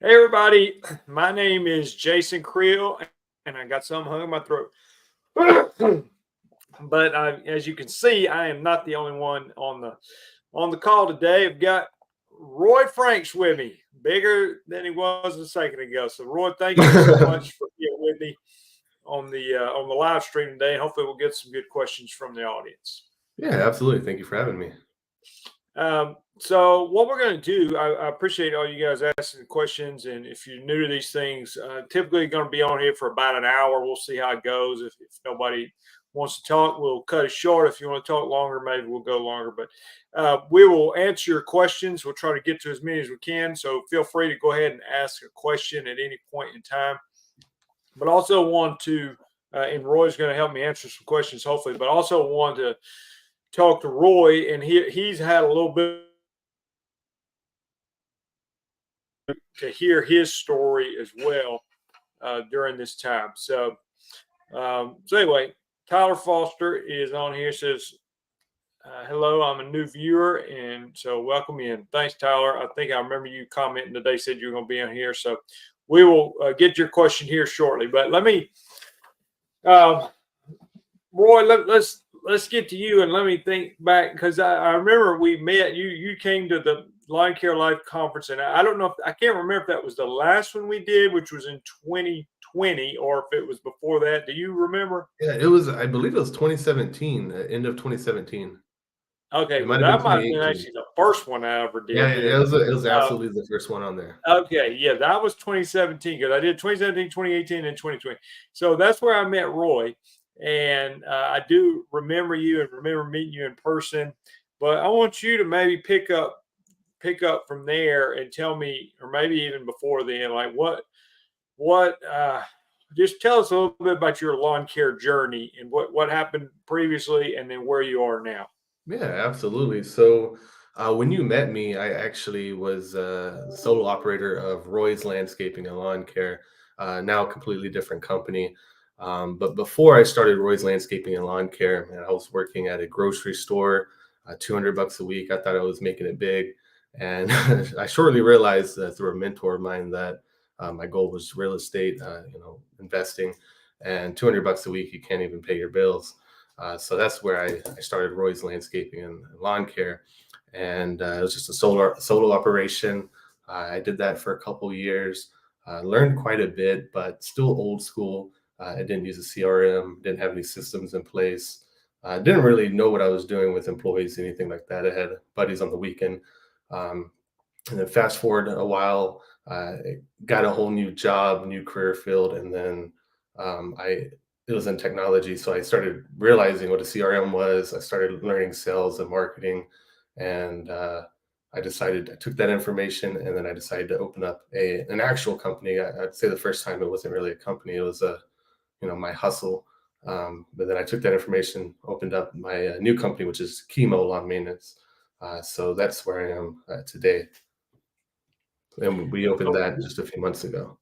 Hey everybody, my name is Jason Creel, and I got something hung in my throat. But as you can see, I am not the only one on the call today. I've got Roy Franks with me, bigger than he was a second ago. So, Roy, thank you so much for being with me on the live stream today. And hopefully, we'll get some good questions from the audience. Yeah, absolutely. Thank you for having me. So what we're going to do, I appreciate all you guys asking questions. And if you're new to these things, typically going to be on here for about an hour. We'll see how it goes. If nobody wants to talk, we'll cut it short. If you want to talk longer, maybe we'll go longer. But we will answer your questions. We'll try to get to as many as we can. So feel free to go ahead and ask a question at any point in time. But also want to, and Roy's going to help me answer some questions, hopefully, but also want to talk to Roy, and he's had a little bit to hear his story as well during this time. So anyway, Tyler Foster is on here. Says, "Hello, I'm a new viewer, and so welcome in. Thanks, Tyler. I think I remember you commenting today. Said you were going to be on here, so we will get your question here shortly. But let me, Roy, let's get to you, and let me think back because I remember we met. You came to the Lawn Care Life Conference, and I don't know if I can't remember if that was the last one we did, which was in 2020, or if it was before that. Do you remember? Yeah, it was, I believe it was 2017, end of 2017. Okay, It well, might have been that might have been 2018. actually the first one I ever Yeah, did. yeah, Then, it was uh, absolutely the first one on there. okay, yeah, that was 2017 because I did 2017, 2018, and 2020. So that's where I met Roy, and I do remember you and remember meeting you in person. But I want you to maybe pick up from there and tell me, or maybe even before then, like what just tell us a little bit about your lawn care journey and what happened previously and then where you are now. Yeah, absolutely. So when you met me, I actually was solo operator of Roy's Landscaping and Lawn Care, now a completely different company. But before I started Roy's Landscaping and Lawn Care, man, I was working at a grocery store, $200 a week. I thought I was making it big. And I shortly realized through a mentor of mine that my goal was real estate, investing, and $200 a week, you can't even pay your bills. So that's where I started Roy's Landscaping and Lawn Care, and it was just a solo operation. I did that for a couple years, learned quite a bit, but still old school. I didn't use a CRM, didn't have any systems in place. I didn't really know what I was doing with employees, anything like that. I had buddies on the weekend. Um, and then fast forward a while, got a whole new job, new career field, and then I it was in technology, so I started realizing what a CRM was. I started learning sales and marketing, and I took that information, and then I decided to open up an actual company. I'd say the first time it wasn't really a company; it was my hustle. But then I took that information, opened up my new company, which is Chemo Lawn Maintenance. So that's where I am today. And we opened So, that just a few months ago.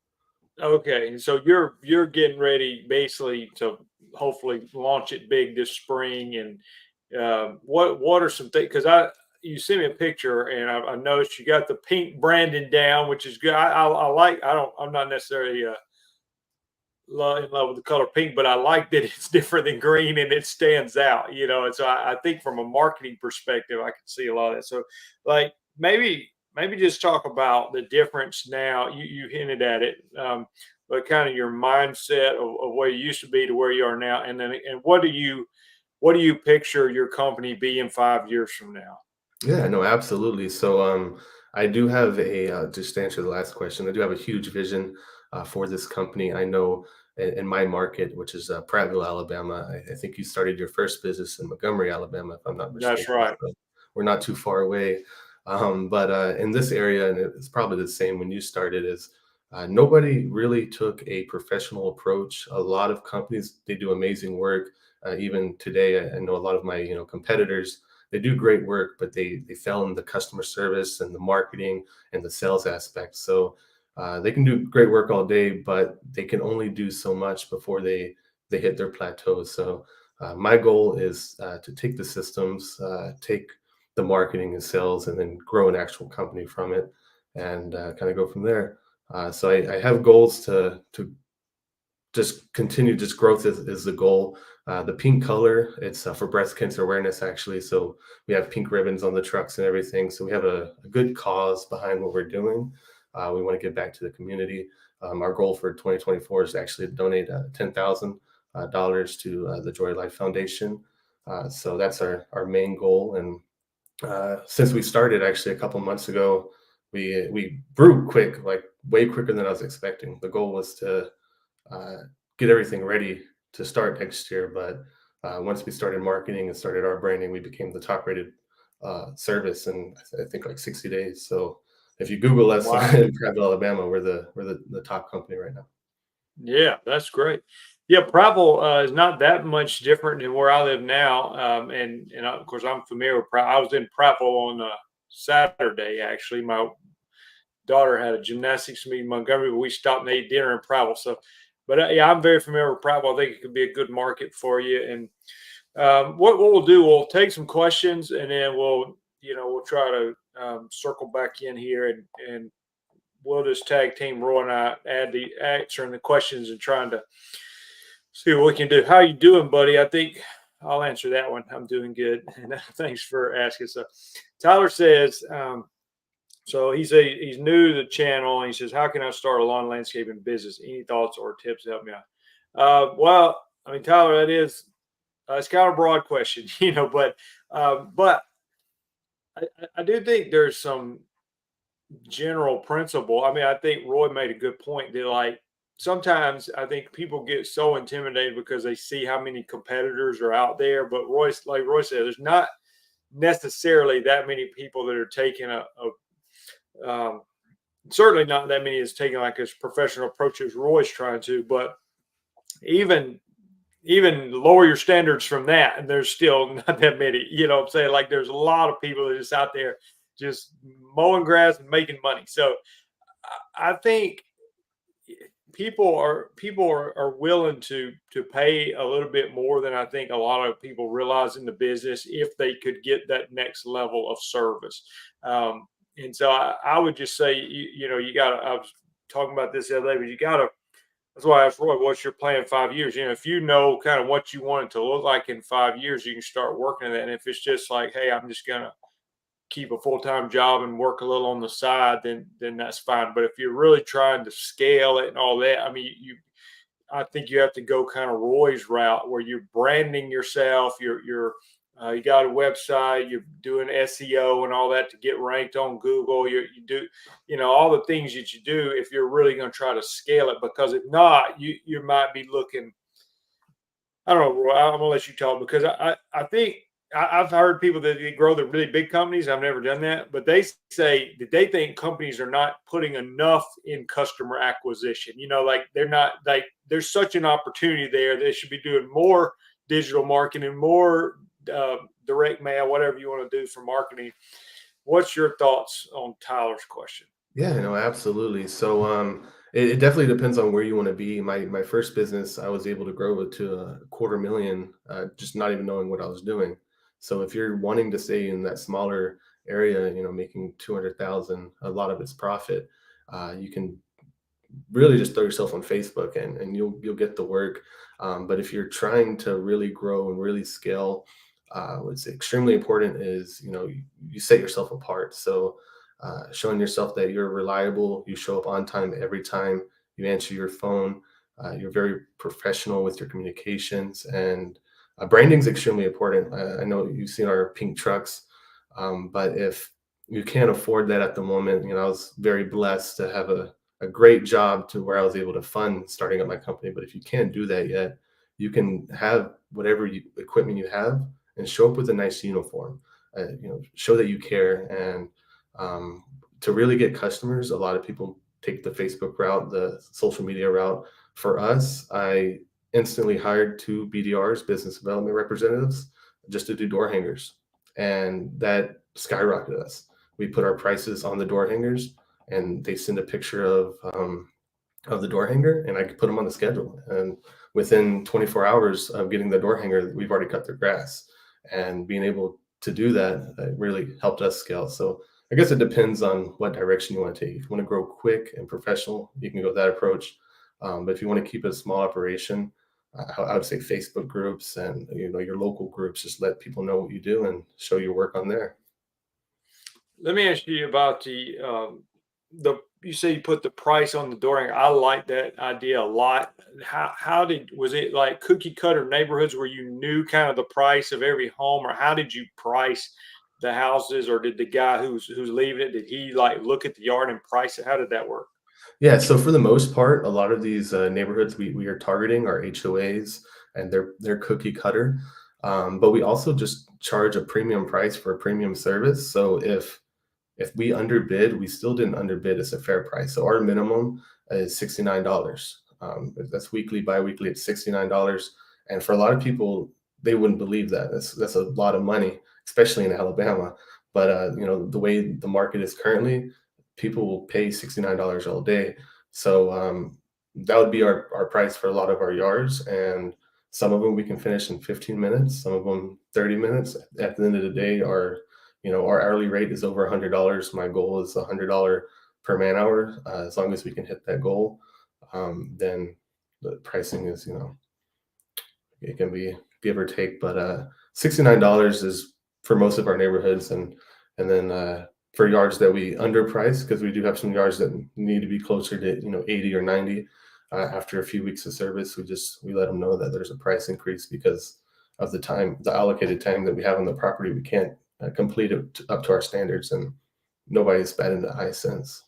okay, so you're getting ready basically to hopefully launch it big this spring. And what are some things? Because I you sent me a picture and I noticed you got the pink branding down, which is good. I like. I'm not necessarily in love with the color pink, but I like that it's different than green and it stands out. And so I think from a marketing perspective, I can see a lot of that. So, like maybe just talk about the difference now. You hinted at it, but kind of your mindset of where you used to be to where you are now, and then and what do you picture your company being 5 years from now? Yeah, no, absolutely. So, I do have just to answer the last question, I do have a huge vision for this company. I know in my market, which is Prattville, Alabama, I think you started your first business in Montgomery, Alabama, if I'm not That's mistaken. right. So we're not too far away. But in this area, and it's probably the same when you started, is nobody really took a professional approach. A lot of companies, they do amazing work. Even today, I know a lot of my competitors, they do great work, but they fail in the customer service and the marketing and the sales aspect. So they can do great work all day, but they can only do so much before they hit their plateau. So my goal is to take the systems, take the marketing and sales, and then grow an actual company from it, and kind of go from there. So I have goals to just continue, just growth is the goal. The pink color, it's for breast cancer awareness, actually. So we have pink ribbons on the trucks and everything. So we have a good cause behind what we're doing. We want to give back to the community. Our goal for 2024 is actually to donate $10,000 to the Joy Life Foundation. So that's our main goal. And since we started actually a couple months ago, we grew quick, like way quicker than I was expecting. The goal was to uh, get everything ready to start next year. But once we started marketing and started our branding, we became the top rated service in I think like 60 days. So if you Google us Wow. in Prattville, Alabama, we're the top company right now. Yeah, that's great. Yeah, Prattville is not that much different than where I live now. And of course, I'm familiar with Prattville. I was in Prattville on Saturday, actually. My daughter had a gymnastics meet in Montgomery, but we stopped and ate dinner in Prattville. So, but yeah, I'm very familiar with Prattville. I think it could be a good market for you. And what we'll do, we'll take some questions, and then we'll try to circle back in here, and we'll just tag team Roy and I add the answering the questions and trying to see what we can do. How you doing, buddy? I think I'll answer that one. I'm doing good, and thanks for asking. So, Tyler says, so he's new to the channel, and he says, "How can I start a lawn landscaping business? Any thoughts or tips to help me out?" Well, I mean, Tyler, that is it's kind of a broad question, but I do think there's some general principle. I mean, I think Roy made a good point that like sometimes I think people get so intimidated because they see how many competitors are out there. But like Roy said, there's not necessarily that many people that are taking certainly not that many is taking like as professional approach as Roy's trying to. But even even lower your standards from that, and there's still not that many. You know what I'm saying? Like there's a lot of people that are just out there just mowing grass and making money. So I think people are willing to pay a little bit more than I think a lot of people realize in the business if they could get that next level of service. And so I would just say you got to. I was talking about this the other day, but you got to. That's why I asked Roy, "What's your plan in 5 years?" If you know kind of what you want it to look like in 5 years, you can start working on that. And if it's just like, "Hey, I'm just gonna keep a full time job and work a little on the side," then that's fine. But if you're really trying to scale it and all that, I mean, I think you have to go kind of Roy's route where you're branding yourself. You got a website. You're doing SEO and all that to get ranked on Google. You do, all the things that you do if you're really going to try to scale it. Because if not, you might be looking. I don't know, Roy. I'm gonna let you talk because I think I've heard people that they grow the really big companies. I've never done that, but they say that they think companies are not putting enough in customer acquisition. Like they're not like there's such an opportunity there. They should be doing more digital marketing, more direct mail, whatever you want to do for marketing. What's your thoughts on Tyler's question? Yeah, no, absolutely. So it definitely depends on where you want to be. My first business, I was able to grow it to a quarter million, just not even knowing what I was doing. So if you're wanting to stay in that smaller area, making 200,000, a lot of it's profit, you can really just throw yourself on Facebook and you'll get the work. But if you're trying to really grow and really scale, what's extremely important is you set yourself apart. So showing yourself that you're reliable, you show up on time every time, you answer your phone, you're very professional with your communications, and branding is extremely important. I know you've seen our pink trucks, but if you can't afford that at the moment, I was very blessed to have a great job to where I was able to fund starting up my company. But if you can't do that yet, you can have whatever equipment you have and show up with a nice uniform. Show that you care. And to really get customers, a lot of people take the Facebook route, the social media route. For us, I instantly hired two BDRs, business development representatives, just to do door hangers, and that skyrocketed us. We put our prices on the door hangers, and they send a picture of the door hanger, and I could put them on the schedule. And within 24 hours of getting the door hanger, we've already cut their grass. And being able to do that really helped us scale. So I guess it depends on what direction you want to take. If you want to grow quick and professional, you can go that approach. But if you want to keep it a small operation, I would say Facebook groups and your local groups. Just let people know what you do and show your work on there. Let me ask you about the you say you put the price on the door. I like that idea a lot. How did was it like cookie cutter neighborhoods where you knew kind of the price of every home, or how did you price the houses, or did the guy who's leaving it, did he like look at the yard and price it? How did that work? Yeah, so for the most part, a lot of these neighborhoods we are targeting are HOAs, and they're cookie cutter. But we also just charge a premium price for a premium service. So if we underbid, we still didn't underbid. It's a fair price. So our minimum is $69. That's weekly, biweekly. It's $69, and for a lot of people, they wouldn't believe that. That's a lot of money, especially in Alabama. But the way the market is currently, people will pay $69 all day. So that would be our price for a lot of our yards, and some of them we can finish in 15 minutes, some of them 30 minutes. At the end of the day, our hourly rate is over $100. My goal is $100 per man hour. As long as we can hit that goal, then the pricing is, it can be give or take, but $69 is for most of our neighborhoods, and then for yards that we underprice, because we do have some yards that need to be closer to 80 or 90. After a few weeks of service, we let them know that there's a price increase because of the allocated time that we have on the property. We can't complete it up to our standards, and nobody's batted the eye since.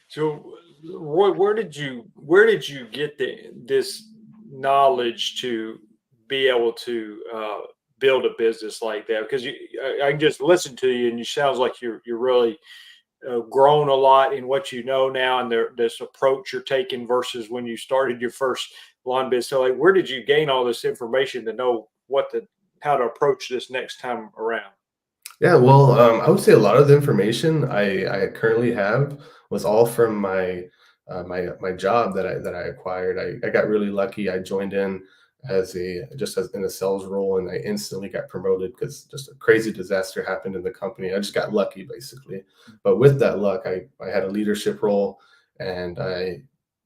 So, Roy, where did you get this knowledge to be able to build a business like that? Because I can just listen to you, and you sounds like you're really grown a lot in what you know now, and this approach you're taking versus when you started your first lawn business. So, like, where did you gain all this information to know how to approach this next time around? Yeah, well, I would say a lot of the information I currently have was all from my job that I acquired. I got really lucky. I joined in as in a sales role, and I instantly got promoted because just a crazy disaster happened in the company. I just got lucky, basically. But with that luck, I had a leadership role, and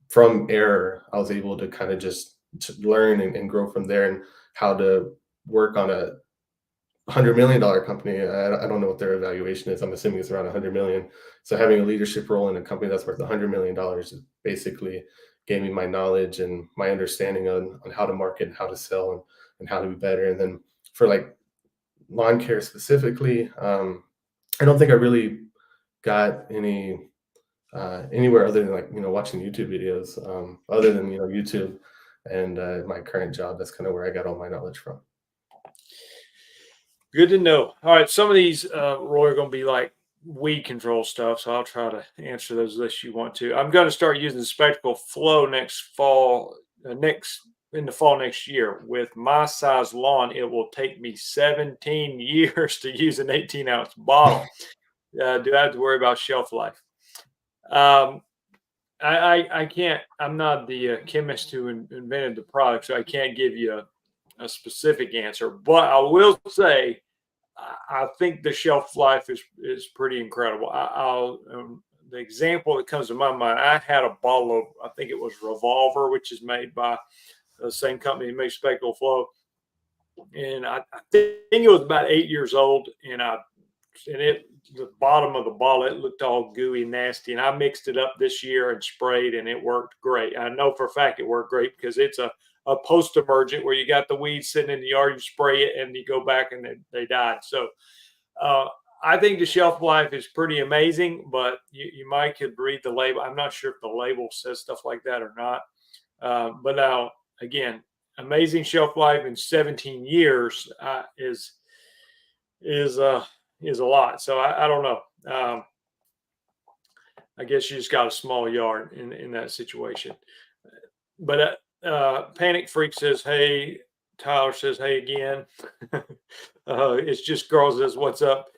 from error, I was able to kind of just to learn and grow from there, and how to work on a $100 million company. I don't know what their evaluation is. I'm assuming it's around 100 million. So having a leadership role in a company that's worth $100 million is basically gave me my knowledge and my understanding on how to market and how to sell, and how to be better. And then for like lawn care specifically, I don't think I really got anywhere other than, like, watching YouTube videos, other than YouTube and my current job. That's kind of where I got all my knowledge from. Good to know. All right, some of these, Roy, are going to be like weed control stuff, so I'll try to answer those unless you want to. I'm going to start using the Spectacle Flow next fall, next in the fall next year. With my size lawn, it will take me 17 years to use an 18-ounce bottle. Do I have to worry about shelf life? Um, I can't. I'm not the chemist who invented the product, so I can't give you a specific answer. But I will say I think the shelf life is pretty incredible. The example that comes to my mind, I had a bottle of, I think it was Revolver, which is made by the same company that makes Spectacle Flow, and I think it was about 8 years old, and the bottom of the bottle, it looked all gooey, nasty, and I mixed it up this year and sprayed, and it worked great. I know for a fact it worked great because it's a post-emergent where you got the weeds sitting in the yard, you spray it, and you go back and they died. So uh, I think the shelf life is pretty amazing, but you might could read the label. I'm not sure if the label says stuff like that or not. But now, again, amazing shelf life in 17 years is uh, is a lot. So I don't know. I guess you just got a small yard in that situation. But Panic Freak says, "Hey." Tyler says, "Hey again." It's just girls says, "What's up?"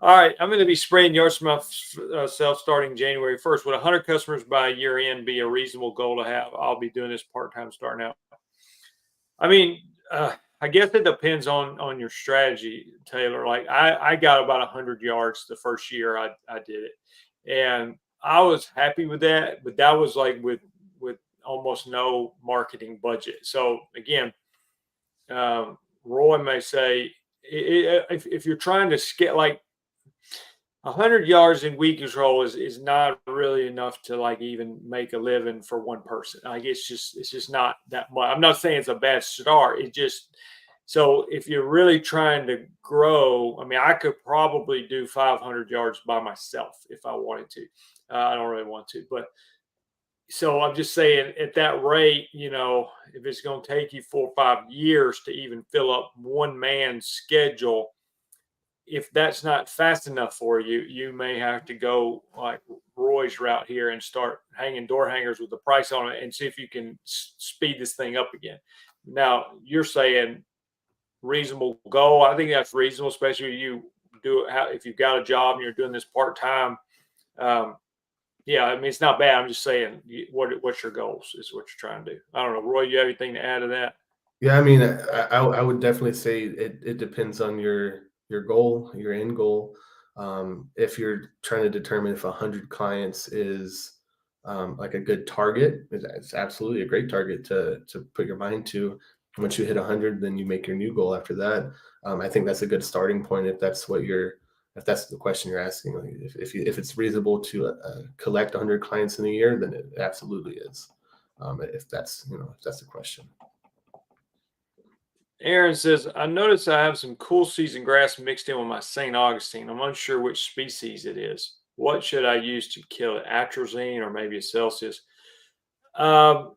All right, I'm going to be spraying yards myself starting January 1st. Would 100 customers by year end be a reasonable goal to have? I'll be doing this part time starting out. I mean, I guess it depends on your strategy, Taylor. Like I got about 100 yards the first year I did it, and I was happy with that. But that was like with almost no marketing budget. So again, Roy may say if you're trying to scale, like 100 yards in weed control is not really enough to like even make a living for one person. Like it's just not that much. I'm not saying it's a bad start. It just so if you're really trying to grow, I mean, I could probably do 500 yards by myself if I wanted to. I don't really want to, but so I'm just saying at that rate, if it's going to take you 4 or 5 years to even fill up one man's schedule, if that's not fast enough for you, you may have to go like Roy's route here and start hanging door hangers with the price on it and see if you can speed this thing up again. Now you're saying reasonable goal. I think that's reasonable, especially if you do it if you've got a job and you're doing this part time. Yeah, I mean it's not bad. I'm just saying, what's your goals is what you're trying to do. I don't know, Roy. You have anything to add to that? Yeah, I mean, I would definitely say it depends on your goal, your end goal. If you're trying to determine if 100 clients is like a good target, it's absolutely a great target to put your mind to. Once you hit 100, then you make your new goal after that. I think that's a good starting point if that's if that's the question you're asking. Like if it's reasonable to collect 100 clients in a year, then it absolutely is. If that's if that's the question. Aaron says, I notice I have some cool season grass mixed in with my St. Augustine. I'm unsure which species it is. What should I use to kill it? Atrazine or maybe a Celsius? Um,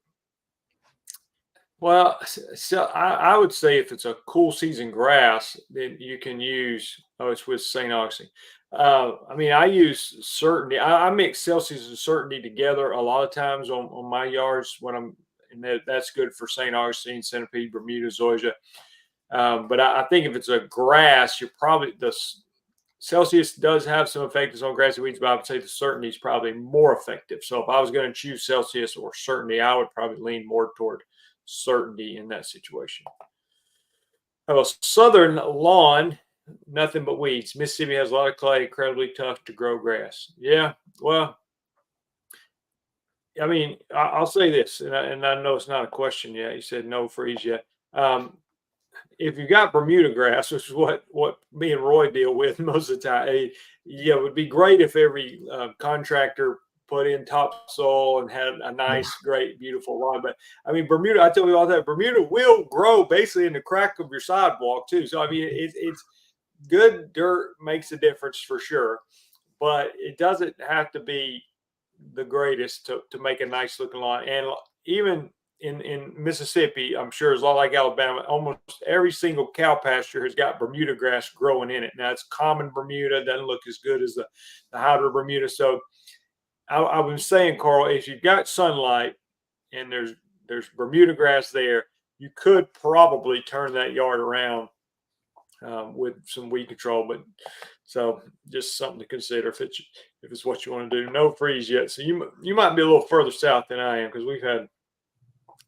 well, so I would say if it's a cool season grass, then you can use, oh, it's with St. Augustine. I mean, I use Certainty. I mix Celsius and Certainty together a lot of times on my yards when and that's good for St. Augustine, Centipede, Bermuda, Zoysia. But I think if it's a grass, you're probably the Celsius does have some effectiveness on grassy weeds, but I would say the Certainty is probably more effective. So if I was going to choose Celsius or Certainty, I would probably lean more toward Certainty in that situation. Oh, southern lawn, nothing but weeds. Mississippi has a lot of clay, incredibly tough to grow grass. Yeah, well, I mean, I'll say this, and I know it's not a question yet. You said no freeze yet. If you got Bermuda grass, which is what me and Roy deal with most of the time, yeah, it would be great if every contractor put in topsoil and had a nice, great, beautiful lawn. But I mean, Bermuda, I tell you all that Bermuda will grow basically in the crack of your sidewalk too. So I mean, it's good dirt makes a difference for sure, but it doesn't have to be the greatest to make a nice looking lawn. And even in Mississippi, I'm sure it's a lot like Alabama. Almost every single cow pasture has got Bermuda grass growing in it. Now it's common Bermuda, doesn't look as good as the hybrid Bermuda. So I was saying, Carl, if you've got sunlight and there's Bermuda grass there, you could probably turn that yard around with some weed control. But so just something to consider if it's what you want to do. No freeze yet, so you might be a little further south than I am because we've had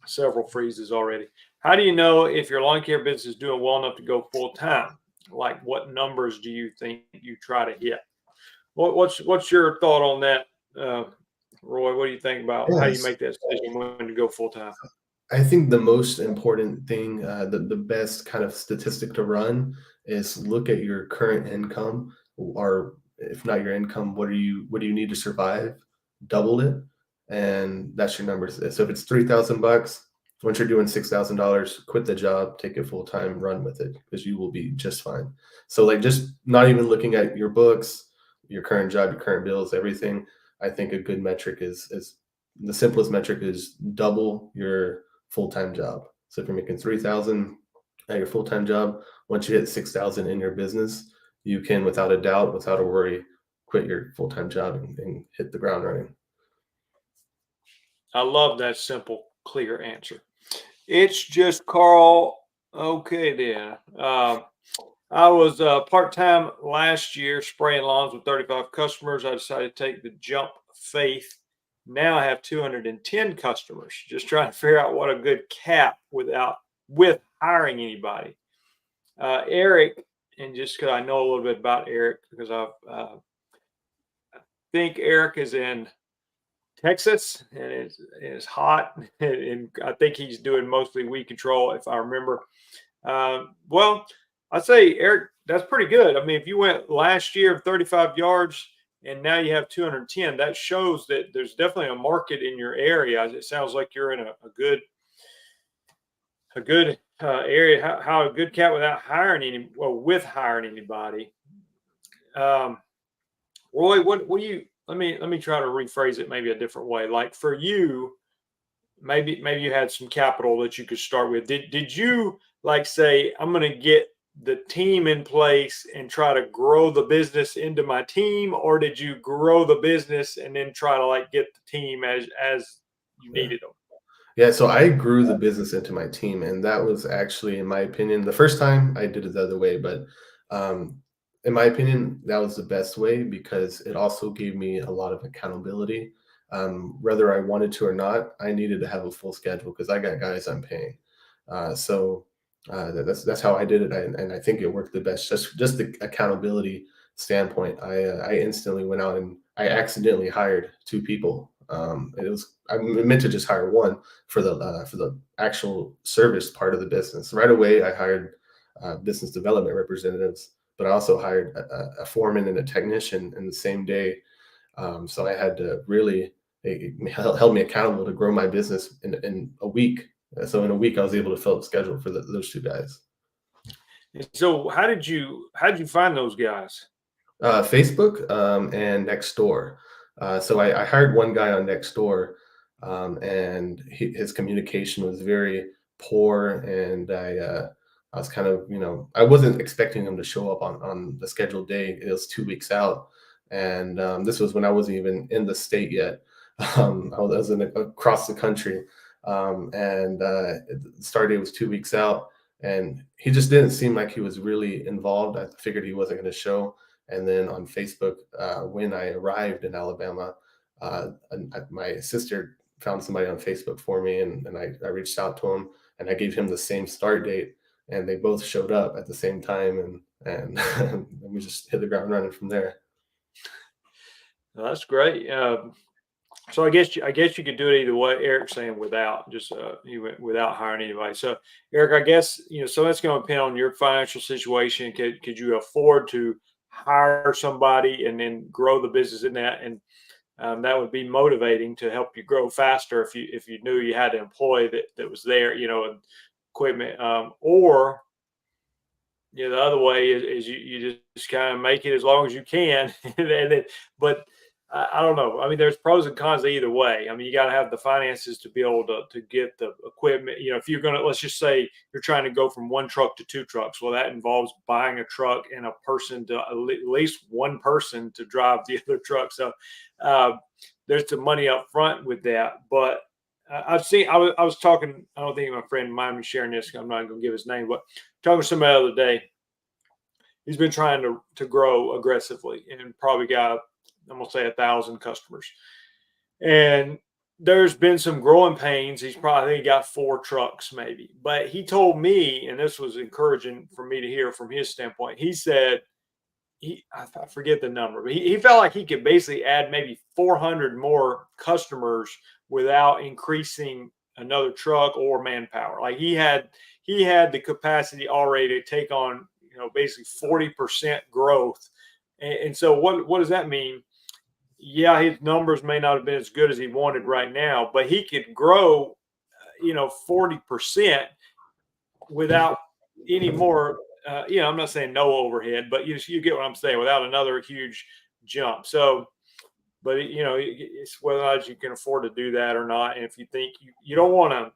several freezes already. How do you know if your lawn care business is doing well enough to go full time? Like, what numbers do you think you try to hit? What's your thought on that, Roy? What do you think about how you Yes. make that decision when to go full time? I think the most important thing, the best kind of statistic to run is look at your current income, or if not your income, what do you need to survive? Double it, and that's your numbers. So if it's $3,000, once you're doing $6,000, quit the job, take it full time, run with it because you will be just fine. So like just not even looking at your books, your current job, your current bills, everything. I think a good metric is the simplest metric is double your full-time job. So if you're making 3,000 at your full-time job, once you hit 6,000 in your business, you can, without a doubt, without a worry, quit your full-time job and hit the ground running. I love that simple, clear answer. It's just Carl. Okay, then. I was part time last year spraying lawns with 35 customers. I decided to take the jump faith. Now I have 210 customers. Just trying to figure out what a good cap with hiring anybody. Eric, and just because I know a little bit about Eric, because I think Eric is in Texas and it's hot, and I think he's doing mostly weed control, if I remember. Well, I'd say Eric, that's pretty good. I mean, if you went last year 35 yards and now you have 210, that shows that there's definitely a market in your area. It sounds like you're in a good area. How a good cat without hiring any, well, with hiring anybody. Um, Roy, what do you? Let me try to rephrase it maybe a different way. Like for you, maybe you had some capital that you could start with. Did you like say I'm going to get the team in place and try to grow the business into my team, or did you grow the business and then try to like get the team as you Yeah. needed them? Yeah, so I grew the business into my team, and that was actually, in my opinion, the first time I did it the other way. But um, in my opinion, that was the best way because it also gave me a lot of accountability. Whether I wanted to or not, I needed to have a full schedule because I got guys I'm paying. That's how I did it, and I think it worked the best. Just the accountability standpoint, I instantly went out and I accidentally hired two people. I meant to just hire one for the actual service part of the business. Right away, I hired business development representatives, but I also hired a foreman and a technician in the same day. So I had to really it held me accountable to grow my business in a week. So in a week, I was able to fill the schedule for those two guys. And so how did you find those guys? Facebook and Nextdoor. So I hired one guy on Nextdoor, and his communication was very poor, and I was kind of I wasn't expecting him to show up on the scheduled day. It was 2 weeks out, and this was when I wasn't even in the state yet. I was across the country, and the start date was 2 weeks out, and he just didn't seem like he was really involved. I figured he wasn't going to show. And then on Facebook, when I arrived in Alabama, my sister found somebody on Facebook for me, and I reached out to him and I gave him the same start date, and they both showed up at the same time, and we just hit the ground running from there. Well, that's great. So I guess you could do it either way. Eric's saying without just you went without hiring anybody. So Eric, I guess so that's going to depend on your financial situation. Could you afford to hire somebody and then grow the business in that? And that would be motivating to help you grow faster if you knew you had an employee that was there, and equipment. Or the other way is you just kind of make it as long as you can, but I don't know. I mean, there's pros and cons either way. I mean, you got to have the finances to be able to get the equipment. If you're gonna, let's just say you're trying to go from one truck to two trucks. Well, that involves buying a truck and a person to at least one person to drive the other truck. So uh, there's some money up front with that. But I've seen. I was talking. I don't think my friend mind me sharing this. I'm not going to give his name, but talking to somebody the other day. He's been trying to grow aggressively and probably got, I'm gonna say, 1,000 customers. And there's been some growing pains. He's probably, I think he got four trucks maybe. But he told me, and this was encouraging for me to hear from his standpoint. He said I forget the number, but he felt like he could basically add maybe 400 more customers without increasing another truck or manpower. Like he had the capacity already to take on basically 40% growth. And so what does that mean? Yeah, his numbers may not have been as good as he wanted right now, but he could grow 40% without any more. I'm not saying no overhead, but you get what I'm saying, without another huge jump. So, but it's whether or not you can afford to do that or not. And if you think you don't want to,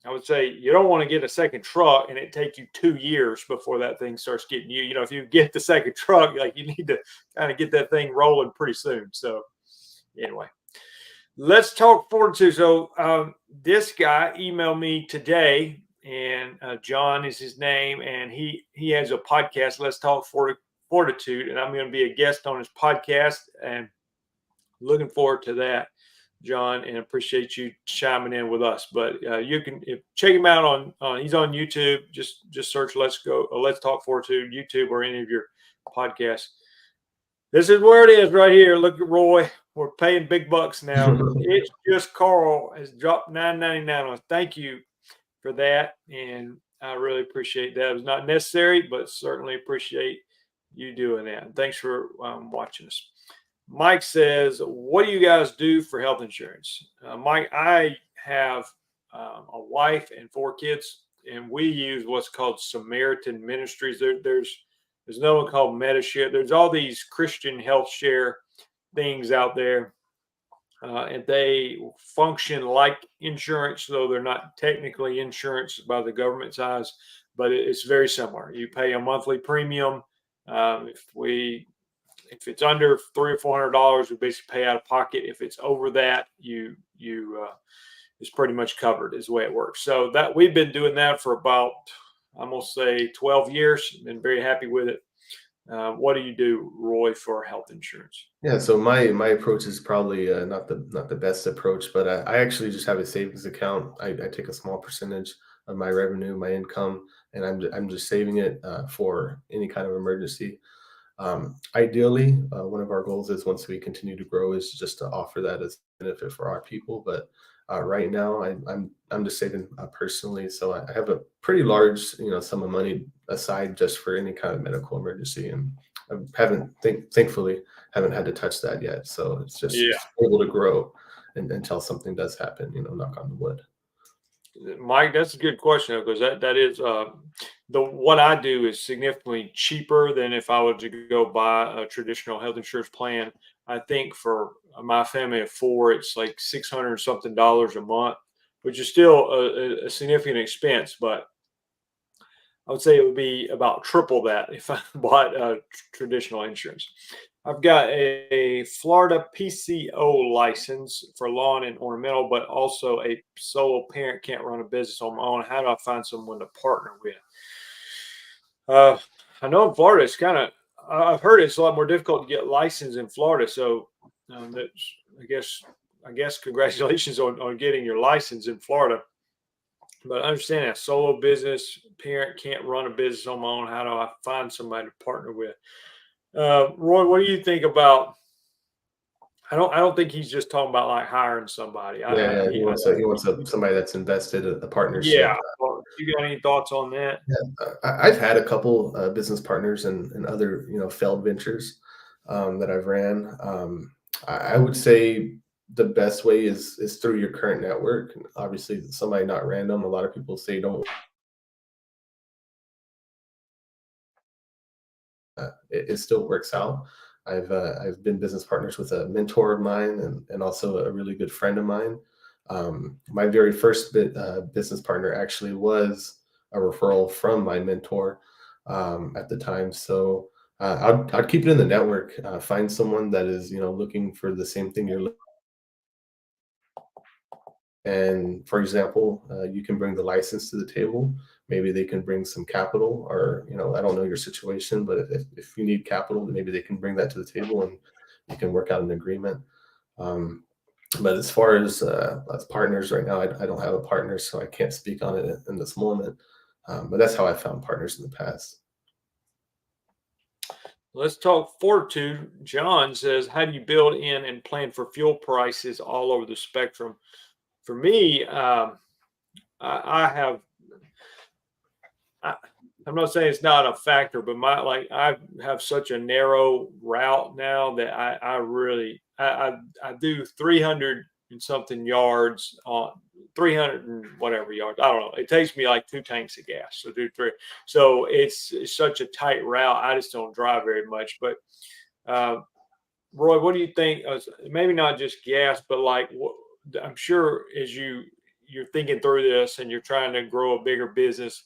I would say you don't want to get a second truck and it take you 2 years before that thing starts getting you. If you get the second truck, like you need to kind of get that thing rolling pretty soon. So anyway, let's talk fortitude. So this guy emailed me today, and John is his name, and he has a podcast. Let's talk fortitude, and I'm going to be a guest on his podcast, and looking forward to that. John, and appreciate you chiming in with us. But you can check him out on he's on YouTube. Just search Let's Talk Fortitude YouTube or any of your podcasts. This is where it is right here. Look at Roy. We're paying big bucks now. It's Just Carl has dropped $9.99 on us. Thank you for that, and I really appreciate that. It was not necessary, but certainly appreciate you doing that. And thanks for watching us. Mike says, what do you guys do for health insurance? Mike, I have a wife and 4 kids, and we use what's called Samaritan Ministries. There's no one called MediShare. There's all these Christian health share things out there, and they function like insurance, though they're not technically insurance by the government's eyes, but it's very similar. You pay a monthly premium. If it's under $300 or $400, we basically pay out of pocket. If it's over that, it's pretty much covered is the way it works. So that we've been doing that for about, I'm gonna say 12 years. Been very happy with it. What do you do, Roy, for health insurance? Yeah, so my approach is probably not the best approach, but I actually just have a savings account. I take a small percentage of my revenue, my income, and I'm just saving it for any kind of emergency. Ideally, one of our goals is once we continue to grow is just to offer that as a benefit for our people. But right now, I'm just saving personally, so I have a pretty large sum of money aside just for any kind of medical emergency, and I thankfully haven't had to touch that yet. So it's just able to grow until something does happen. Knock on the wood. Mike, that's a good question, because that is what I do is significantly cheaper than if I were to go buy a traditional health insurance plan. I think for my family of 4, it's like $600 something a month, which is still a significant expense. But I would say it would be about triple that if I bought traditional insurance. I've got a Florida PCO license for lawn and ornamental, but also a solo parent, can't run a business on my own. How do I find someone to partner with? I know in Florida, it's I've heard it's a lot more difficult to get licensed in Florida. So that's, I guess congratulations on getting your license in Florida. But I understand that solo business parent, can't run a business on my own. How do I find somebody to partner with? Roy, what do you think about? I don't think he's just talking about like hiring somebody. He wants somebody that's invested, a partnership. Yeah. Well, you got any thoughts on that? Yeah, I've had a couple business partners and other failed ventures that I've ran. I would say the best way is through your current network. Obviously, somebody not random. A lot of people say don't. It still works out. I've been business partners with a mentor of mine and also a really good friend of mine. My very first business partner actually was a referral from my mentor at the time. So I'd keep it in the network. Find someone that is looking for the same thing you're looking. And for example, you can bring the license to the table. Maybe they can bring some capital, or I don't know your situation, but if you need capital, then maybe they can bring that to the table, and you can work out an agreement. But as far as partners right now, I don't have a partner, so I can't speak on it in this moment. But that's how I found partners in the past. Let's talk fortitude. John says, how do you build in and plan for fuel prices all over the spectrum? For me, I'm not saying it's not a factor, but I have such a narrow route now that I do 300 and something yards on 300 and whatever yards. I don't know. It takes me like 2 tanks of gas. So do 3. So it's such a tight route. I just don't drive very much. But Roy, what do you think? Maybe not just gas, but I'm sure as you're thinking through this and you're trying to grow a bigger business,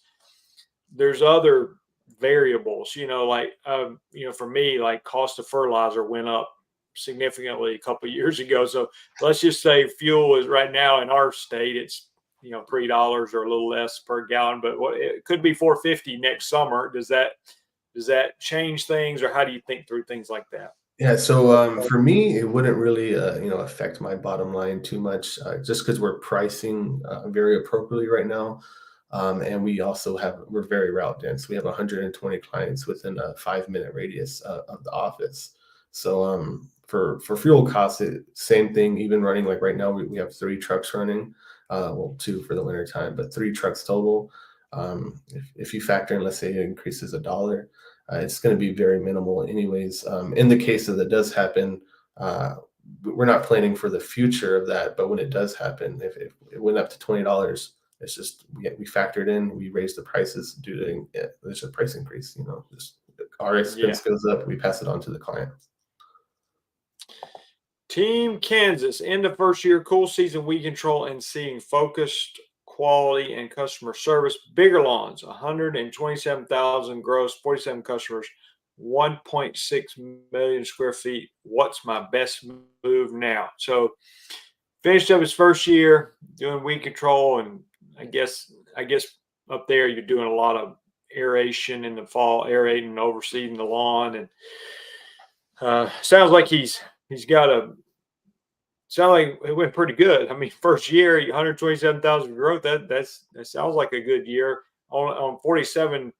there's other variables, for me, like cost of fertilizer went up significantly a couple of years ago. So let's just say fuel is right now in our state, it's, $3 or a little less per gallon, but it could be $4.50 next summer. Does that change things, or how do you think through things like that? Yeah, so for me, it wouldn't really, affect my bottom line too much, just because we're pricing very appropriately right now, and we're very route dense. We have 120 clients within a 5 minute radius of the office. So for fuel costs, same thing. Even running like right now, we have three trucks running, well, two for the winter time, but three trucks total. If you factor in, let's say it increases $1, it's going to be very minimal anyways. In the case that does happen, uh, we're not planning for the future of that, but when it does happen, if it went up to $20, it's just we factored in, we raised the prices due to there's a price increase. Just our Yeah. expense goes up, we pass it on to the client. Team Kansas, end of first year, cool season, weed control, and seeing focused quality and customer service. Bigger lawns, 127,000 gross, 47 customers, 1.6 million square feet. What's my best move now? So finished up his first year doing weed control, and I guess up there you're doing a lot of aeration in the fall, aerating and overseeding the lawn, and sounds like he's got a sound like it went pretty good. I mean, first year, 127,000 growth. That sounds like a good year on 47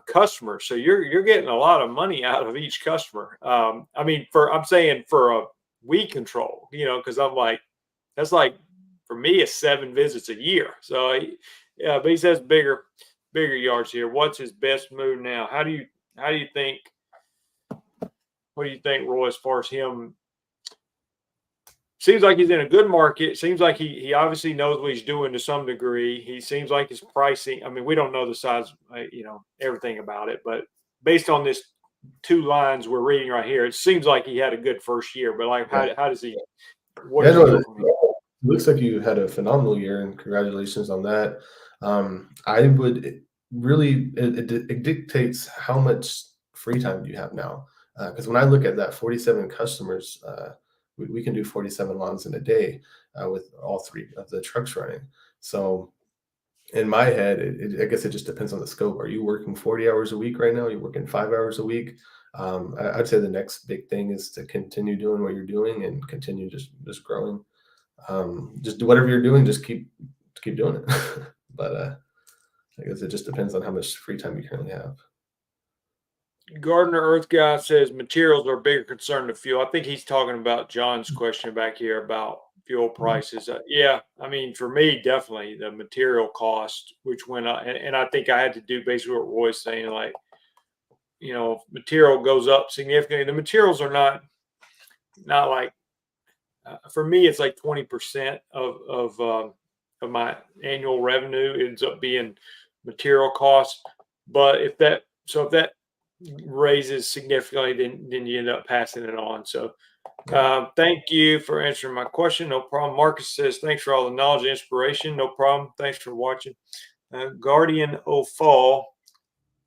customers. So you're getting a lot of money out of each customer. I mean, I'm saying for a weed control, because I'm like that's like for me it's 7 visits a year. So yeah, but he says bigger yards here. What's his best move now? How do you think? What do you think, Roy? As far as him seems like he's in a good market. Seems like he obviously knows what he's doing to some degree. He seems like his pricing. I mean, we don't know the size, everything about it, but based on this two lines we're reading right here, it seems like he had a good first year. But like, Yeah, how does he? What yeah, does he no, go it from here? looks like you had a phenomenal year, and congratulations on that. I would really it dictates how much free time do you have now. Because when I look at that 47 customers, we can do 47 lawns in a day with all three of the trucks running. So in my head, I guess it just depends on the scope. Are you working 40 hours a week right now? Are you working 5 hours a week? I'd say the next big thing is to continue doing what you're doing and continue just growing. Just do whatever you're doing, just keep doing it. But I guess it just depends on how much free time you currently have. Gardner Earth Guy says materials are a bigger concern than fuel. I think he's talking about John's question back here about fuel prices. Yeah, I mean, for me, definitely the material cost, which went up, and I think I had to do basically what Roy's saying, like, material goes up significantly. The materials are not like for me, it's like 20% of my annual revenue ends up being material costs. But if that raises significantly, then you end up passing it on. So thank you for answering my question. No problem. Marcus says thanks for all the knowledge and inspiration. No problem. Thanks for watching. Guardian of Fall.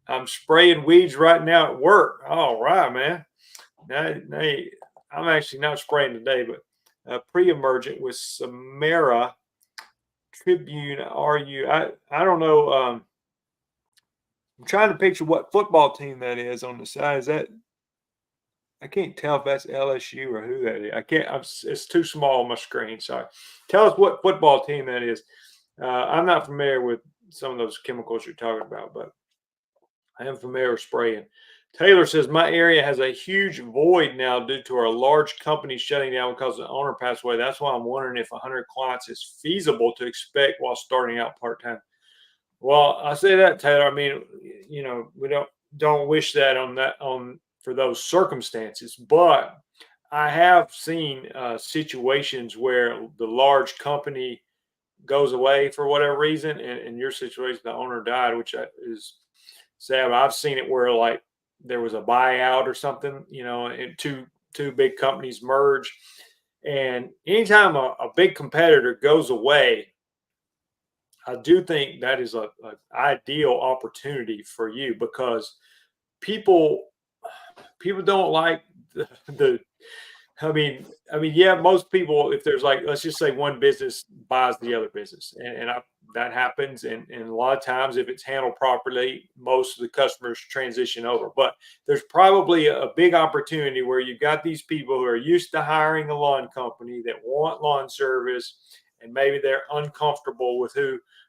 I'm spraying weeds right now at work. All right, man. Now, I'm actually not spraying today, but pre-emergent with Samara Tribune. I don't know. I'm trying to picture what football team that is on the side. Is that I can't tell if that's LSU or who that is. I can't. It's too small on my screen. Sorry. Tell us what football team that is. I'm not familiar with some of those chemicals you're talking about, but I am familiar with spraying. Taylor says my area has a huge void now due to our large company shutting down because the owner passed away. That's why I'm wondering if 100 clients is feasible to expect while starting out part time. Well, I say that, Taylor. I mean, we don't wish that on for those circumstances, but I have seen situations where the large company goes away for whatever reason, and in your situation, the owner died, which is sad. I've seen it where like there was a buyout or something, and two big companies merge, and anytime a big competitor goes away, I do think that is a ideal opportunity for you because people people don't like the I mean, yeah, most people, if there's like, let's just say one business buys the other business, and I that happens. And a lot of times, if it's handled properly, most of the customers transition over. But there's probably a big opportunity where you've got these people who are used to hiring a lawn company that want lawn service, and maybe they're uncomfortable with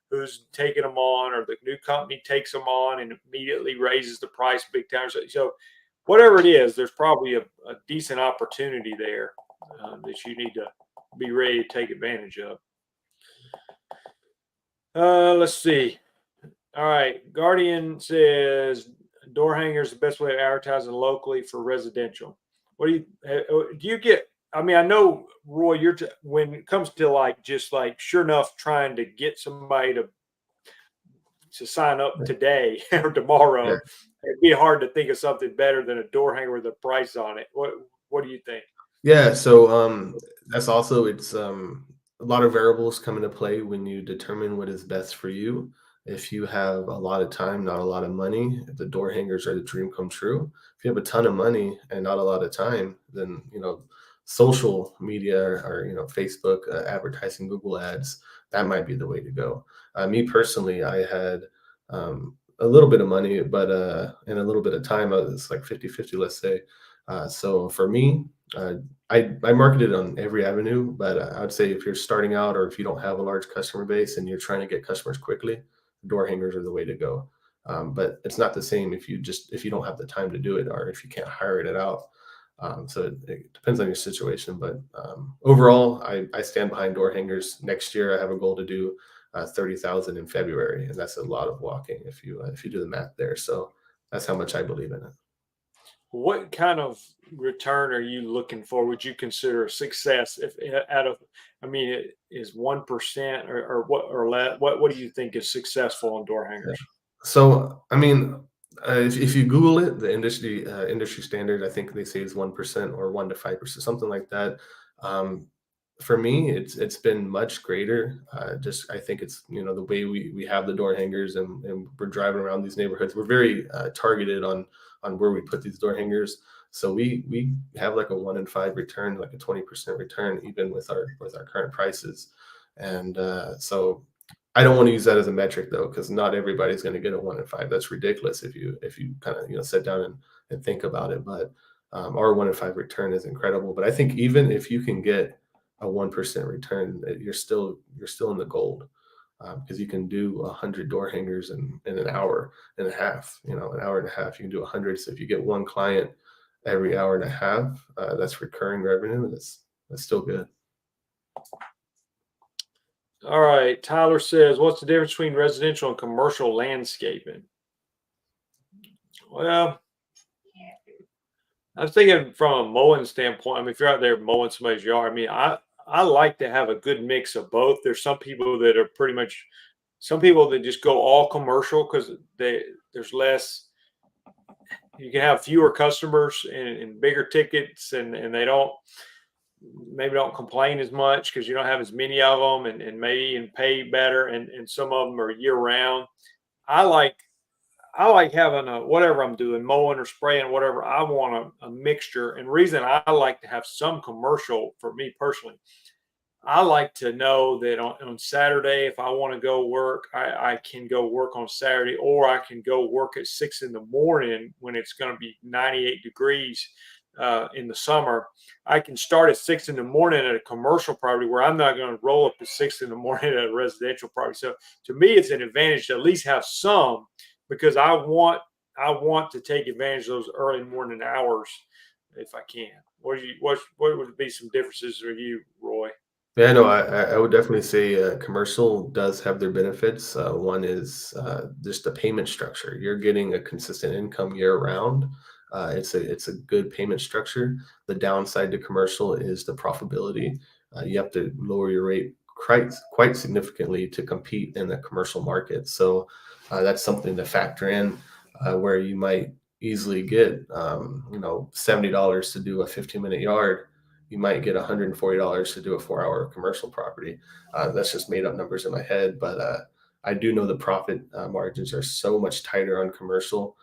who's taking them on, or the new company takes them on and immediately raises the price big time. So whatever it is, there's probably a decent opportunity there that you need to be ready to take advantage of. Let's see. All right. Guardian says door hangers the best way of advertising locally for residential. What do you get? I mean, I know, Roy, when it comes to like just like sure enough trying to get somebody to sign up today or Yeah. tomorrow, it'd be hard to think of something better than a door hanger with a price on it. What do you think? Yeah, so that's also it's a lot of variables come into play when you determine what is best for you. If you have a lot of time, not a lot of money, if the door hangers are the dream come true. If you have a ton of money and not a lot of time, then social media or Facebook advertising, Google ads, that might be the way to go. Me personally, I had a little bit of money, but and a little bit of time. It's like 50-50, let's say. So for me, uh, I marketed on every avenue, but I would say if you're starting out or if you don't have a large customer base and you're trying to get customers quickly, door hangers are the way to go. But it's not the same if you don't have the time to do it or if you can't hire it out. So it depends on your situation, but overall, I stand behind door hangers. Next year, I have a goal to do 30,000 in February, and that's a lot of walking if you do the math there. So that's how much I believe in it. What kind of return are you looking for? Would you consider a success if out of, I mean, it is 1% or what or less? What do you think is successful on door Yeah. hangers? So, I mean, if you Google it, the industry standard, I think they say is 1% or 1 to 5%, something like that. Um, for me, it's been much greater. Just I think it's the way we have the door hangers and we're driving around these neighborhoods. We're very targeted on where we put these door hangers. So we have like a 1 in 5 return, like a 20% return, even with our current prices. And so I don't want to use that as a metric though, because not everybody's going to get a 1 in 5. That's ridiculous if you kind of sit down and think about it. But our 1 in 5 return is incredible. But I think even if you can get a 1% return, you're still in the gold because you can do 100 door hangers in an hour and a half. An hour and a half, you can do 100. So if you get one client every hour and a half, that's recurring revenue. That's still good. All right. Tyler says, what's the difference between residential and commercial landscaping? Well, I was thinking from a mowing standpoint. I mean, if you're out there mowing somebody's yard, I mean, I like to have a good mix of both. There's some people that are pretty much some people that just go all commercial because there's less. You can have fewer customers and bigger tickets, and they don't complain as much because you don't have as many of them, and maybe and pay better, and some of them are year round. I like I like having a whatever I'm doing, mowing or spraying, whatever. I want a mixture. And reason I like to have some commercial for me personally, I like to know that on Saturday, if I want to go work, I can go work on Saturday, or I can go work at 6 in the morning when it's going to be 98 degrees in the summer. I can start at 6 in the morning at a commercial property where I'm not going to roll up at 6 in the morning at a residential property. So to me, it's an advantage to at least have some because I want to take advantage of those early morning hours if I can. What would be some differences for you, Roy? Yeah, no, I would definitely say commercial does have their benefits. One is just the payment structure. You're getting a consistent income year round. It's a good payment structure. The downside to commercial is the profitability. You have to lower your rate quite significantly to compete in the commercial market. So that's something to factor in, where you might easily get $70 to do a 15-minute yard. You might get $140 to do a 4 hour commercial property. That's just made up numbers in my head, but I do know the profit margins are so much tighter on commercial.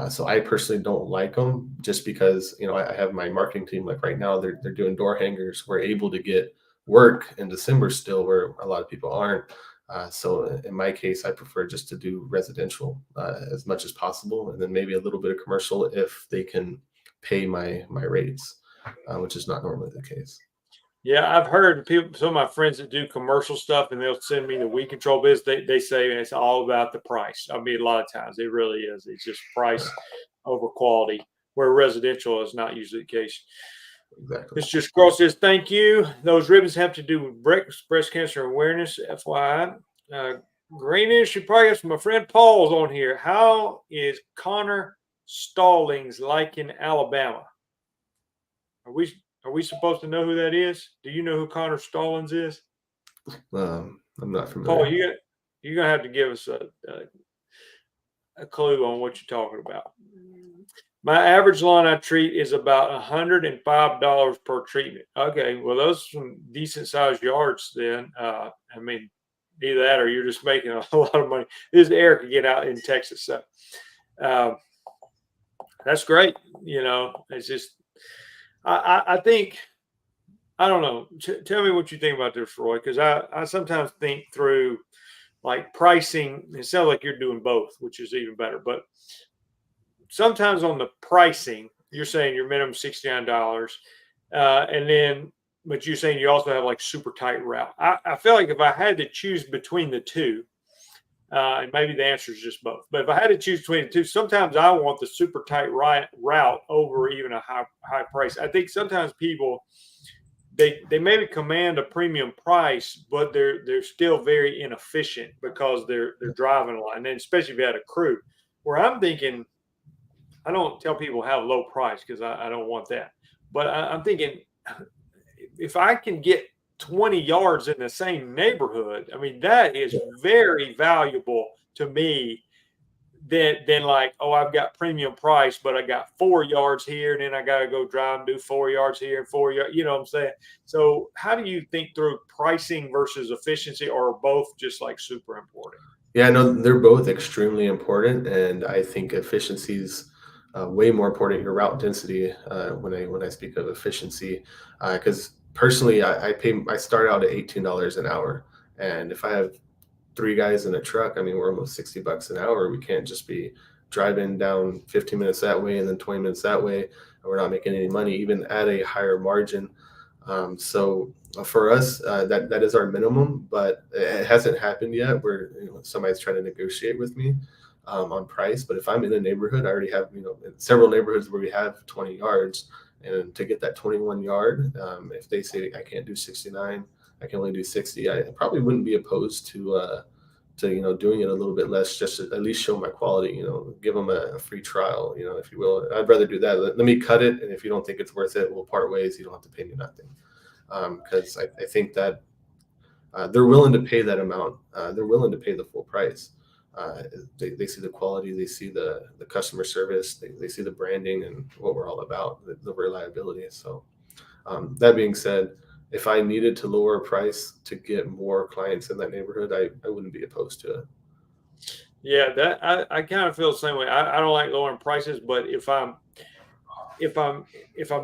So I personally don't like them just because I have my marketing team like right now they're doing door hangers. We're able to get work in December still where a lot of people aren't. So in my case, I prefer just to do residential as much as possible, and then maybe a little bit of commercial if they can pay my rates, which is not normally the case. Yeah, I've heard people, some of my friends that do commercial stuff, and they'll send me the weed control biz. They say it's all about the price. I mean, a lot of times it really is. It's just price over quality, where residential is not usually the case. Exactly. It's just Cross says, thank you. Those ribbons have to do with breast cancer awareness, FYI. Greenish, you probably have my friend Paul's on here. How is Connor Stallings like in Alabama? Are we supposed to know who that is? Do you know who Connor Stallings is? I'm not Paul, familiar. you're gonna have to give us a clue on what you're talking about. My average lawn I treat is about $105 per treatment. Okay, well, those are some decent sized yards then. I mean, either that or you're just making a lot of money. This is Eric again out in Texas. So that's great. You know, it's just, I think, I don't know. Tell me what you think about this, Roy, because I sometimes think through like pricing. It sounds like you're doing both, which is even better. But sometimes on the pricing, you're saying your minimum $69, and then, but you're saying you also have like super tight route. I feel like if I had to choose between the two, and maybe the answer is just both, but if I had to choose between the two, sometimes I want the super tight route over even a high price. I think sometimes people they maybe command a premium price, but they're still very inefficient because they're driving a lot, and then especially if you had a crew. Where I'm thinking, I don't tell people have low price because I don't want that. But I'm thinking if I can get 20 yards in the same neighborhood, I mean, that is very valuable to me than like, oh, I've got premium price, but I got 4 yards here, and then I got to go drive and do 4 yards here and 4 yards. You know what I'm saying? So how do you think through pricing versus efficiency, or are both just like super important? Yeah, no, they're both extremely important, and I think efficiency is way more important. Your route density, when I speak of efficiency, because personally, I start out at $18 an hour, and if I have 3 guys in a truck, I mean, we're almost $60 an hour. We can't just be driving down 15 minutes that way and then 20 minutes that way, and we're not making any money, even at a higher margin. So for us, that is our minimum, but it hasn't happened yet where somebody's trying to negotiate with me on price. But if I'm in a neighborhood, I already have several neighborhoods where we have 20 yards, and to get that 21 yard, if they say I can't do 69, I can only do 60, I probably wouldn't be opposed to doing it a little bit less, just to at least show my quality, give them a free trial, if you will. I'd rather do that. Let me cut it, and if you don't think it's worth it, we'll part ways. You don't have to pay me nothing, because I think that they're willing to pay that amount. They're willing to pay the full price. They see the quality, they see the customer service, they see the branding and what we're all about, the reliability. So that being said, if I needed to lower a price to get more clients in that neighborhood, I wouldn't be opposed to it. Yeah, that I kind of feel the same way. I don't like lowering prices, but if I'm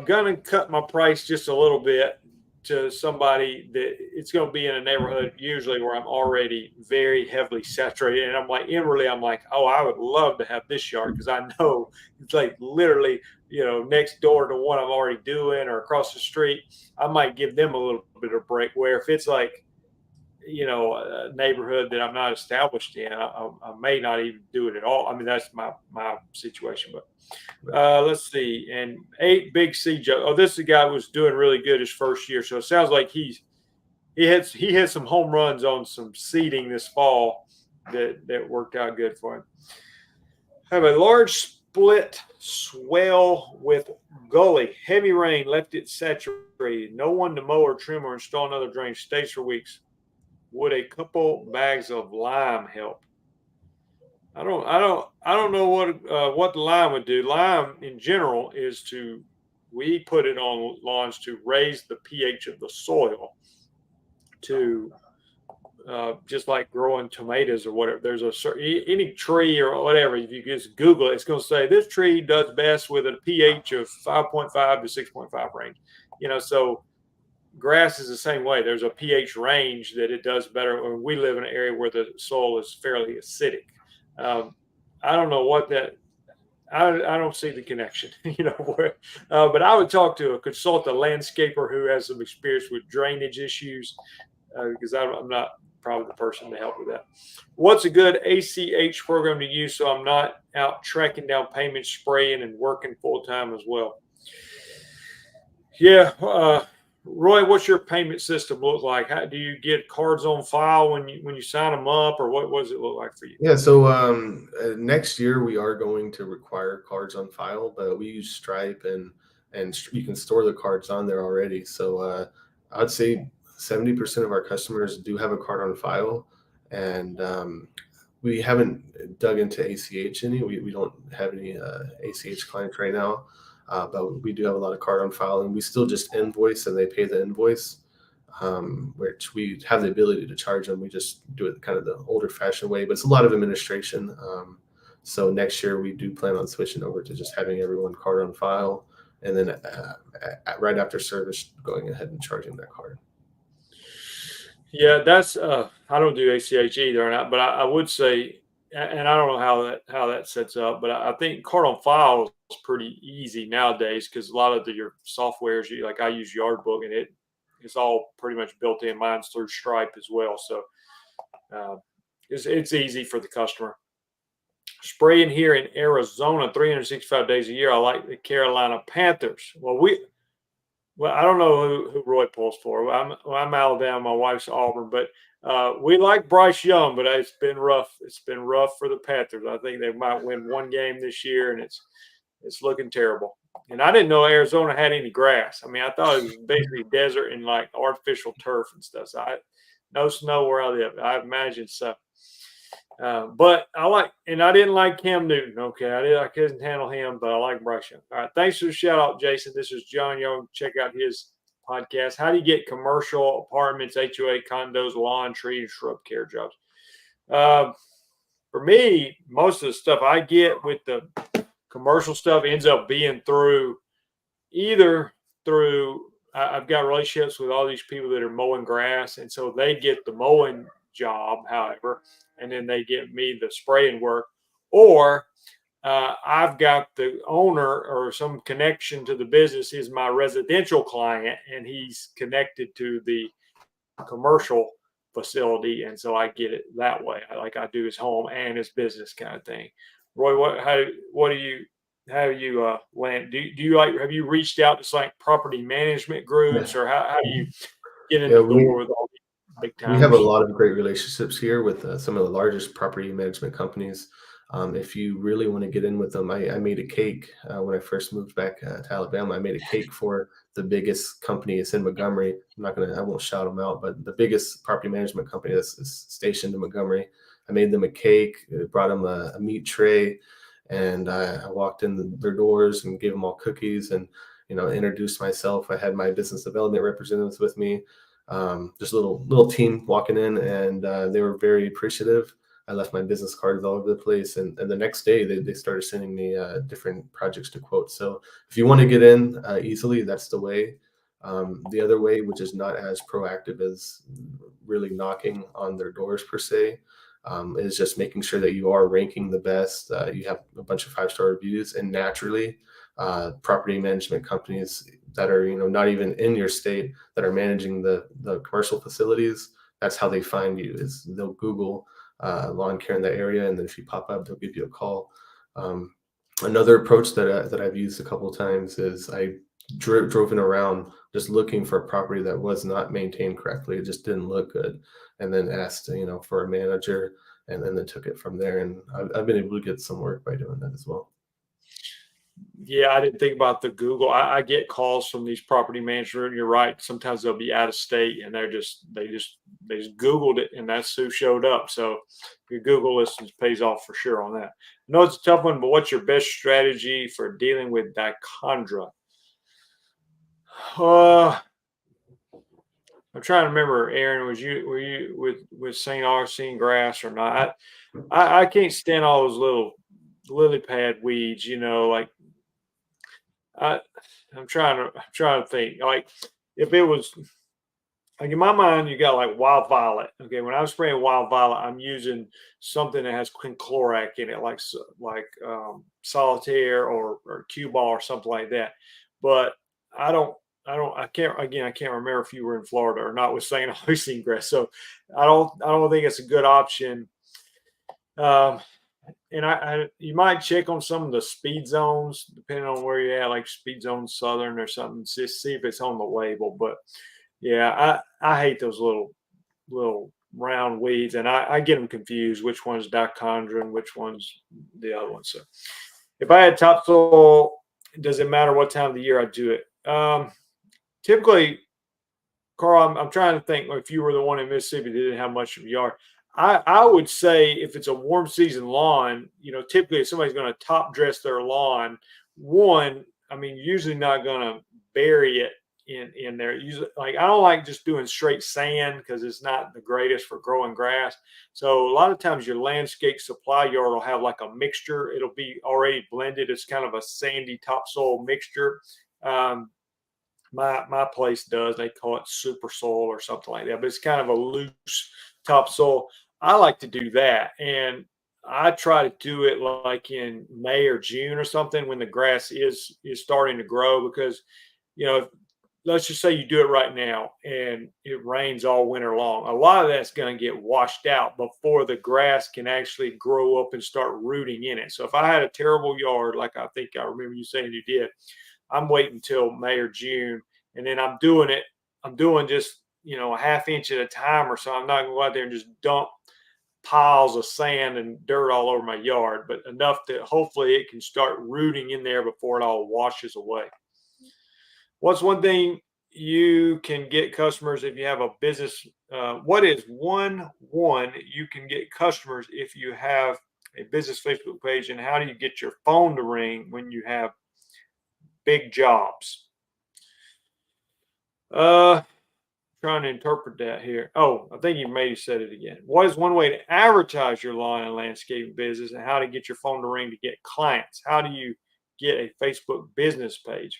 gonna cut my price just a little bit to somebody, that it's going to be in a neighborhood usually where I'm already very heavily saturated, and I'm like inwardly I'm like, oh, I would love to have this yard because I know it's like literally next door to one I'm already doing or across the street. I might give them a little bit of break, where if it's like a neighborhood that I'm not established in, I may not even do it at all. I mean, that's my situation. But let's see. And 8 Big C Joe. Oh, this guy was doing really good his first year. So it sounds like he had some home runs on some seeding this fall that worked out good for him. Have a large split swell with gully. Heavy rain left it saturated. No one to mow or trim or install another drain. Stays for weeks. Would a couple bags of lime help? I don't know what the lime would do. Lime in general we put it on lawns to raise the pH of the soil, to just like growing tomatoes or whatever. There's any tree or whatever. If you just Google it, it's going to say this tree does best with a pH of 5.5 to 6.5 range. So grass is the same way. There's a pH range that it does better. When we live in an area where the soil is fairly acidic. Um, I don't know what that. I don't see the connection, but I would talk to a consultant, a landscaper who has some experience with drainage issues, because I'm not probably the person to help with that. What's a good ACH program to use so I'm not out tracking down payments, spraying, and working full time as well? Yeah, Roy, what's your payment system look like? How do you get cards on file when you sign them up, or what does it look like for you? Yeah, so next year we are going to require cards on file, but we use Stripe and you can store the cards on there already. So I'd say 70% of our customers do have a card on file, and we haven't dug into ACH any. We don't have any ACH clients right now, but we do have a lot of card on file, and we still just invoice and they pay the invoice, which we have the ability to charge them. We just do it kind of the older fashioned way, but it's a lot of administration. So next year we do plan on switching over to just having everyone card on file, and then right after service, going ahead and charging that card. Yeah, that's I don't do ACH either, but I would say, and I don't know how that sets up, but I think card on file is pretty easy nowadays because a lot of your softwares, like I use Yardbook, and it's all pretty much built in. Mine's through Stripe as well, so uh, it's easy for the customer. Spraying here in Arizona 365 days a year. I like the Carolina Panthers. Well, I don't know who Roy pulls for. I'm Alabama. My wife's Auburn, but we like Bryce Young. But it's been rough. It's been rough for the Panthers. I think they might win one game this year, and it's looking terrible. And I didn't know Arizona had any grass. I mean, I thought it was basically desert and like artificial turf and stuff. So no snow where I live. I imagine so. But I didn't like Cam Newton. Okay, I couldn't handle him, but I like Bryce Young. All right, thanks for the shout out, Jason. This is John Young. Check out his podcast. How do you get commercial apartments, HOA condos, lawn, tree, and shrub care jobs? For me, most of the stuff I get with the commercial stuff ends up being either through I've got relationships with all these people that are mowing grass, and so they get the mowing job, however, and then they get me the spraying work, or I've got the owner or some connection to the business is my residential client, and he's connected to the commercial facility, and so I get it that way. I do his home and his business kind of thing. Roy, what do you how do you land? Do you have you reached out to like property management groups, Yeah, or how do you get in yeah, the door with all these big we have a timers? lot of great relationships here with some of the largest property management companies. If you really want to get in with them, I made a cake when I first moved back to Alabama. I made a cake for the biggest company. It's in Montgomery. I won't shout them out, but the biggest property management company that's is stationed in Montgomery. I made them a cake, brought them a meat tray, and I walked in their doors and gave them all cookies and introduced myself. I had my business development representatives with me, just a little team walking in, and they were very appreciative. I left my business cards all over the place, and the next day they started sending me different projects to quote. So if you want to get in easily, that's the way. The other way, which is not as proactive as really knocking on their doors per se, is just making sure that you are ranking the best. You have a bunch of 5-star reviews, and naturally, property management companies that are not even in your state that are managing the commercial facilities. That's how they find you. Is they'll Google lawn care in the area, and then if you pop up, they'll give you a call. Another approach that I've used a couple of times is I drove around just looking for a property that was not maintained correctly. It just didn't look good, and then asked for a manager, and then took it from there. And I've been able to get some work by doing that as well. Yeah, I didn't think about the Google. I get calls from these property managers, and you're right. Sometimes they'll be out of state, and they just Googled it, and that's who showed up. So your Google listings pays off for sure on that. I know it's a tough one, but what's your best strategy for dealing with dichondra? I'm trying to remember, Aaron. Were you with St. Augustine grass or not? I can't stand all those little lily pad weeds. Like I I'm trying to think. Like if it was like in my mind, you got like wild violet. Okay, when I'm spraying wild violet, I'm using something that has quinclorac in it, like solitaire or cue ball or something like that. But I don't, I can't. Again, I can't remember if you were in Florida or not with saying hoisting grass. So I don't think it's a good option. Um, and you might check on some of the speed zones depending on where you're at, like Speed Zone Southern or something. Just see if it's on the label. But yeah, I hate those little round weeds, and I get them confused. Which one's dichondra, which one's the other one? So if I had topsoil, does it matter what time of the year I do it? Typically, Carl, I'm trying to think if you were the one in Mississippi that didn't have much of a yard. I would say if it's a warm season lawn, typically if somebody's going to top dress their lawn, one, I mean, usually not going to bury it in there. Usually, like I don't like just doing straight sand because it's not the greatest for growing grass. So a lot of times your landscape supply yard will have like a mixture. It'll be already blended. It's kind of a sandy topsoil mixture. Um, my place does. They call it super soil or something like that, but it's kind of a loose topsoil. I like to do that, and I try to do it like in May or June or something when the grass is starting to grow. Because if, let's just say you do it right now and it rains all winter long, a lot of that's going to get washed out before the grass can actually grow up and start rooting in it. So if I had a terrible yard, like I think I remember you saying you did, I'm waiting until May or June, and then I'm doing it. I'm doing just a half inch at a time or so. I'm not going to go out there and just dump piles of sand and dirt all over my yard, but enough that hopefully it can start rooting in there before it all washes away. What's one thing you can get customers if you have a business? What is one you can get customers if you have a business Facebook page, and how do you get your phone to ring when you have big jobs? Uh, Trying to interpret that here. Oh, I think you maybe said it again. What is one way to advertise your lawn and landscaping business, and how to get your phone to ring to get clients? How do you get a Facebook business page?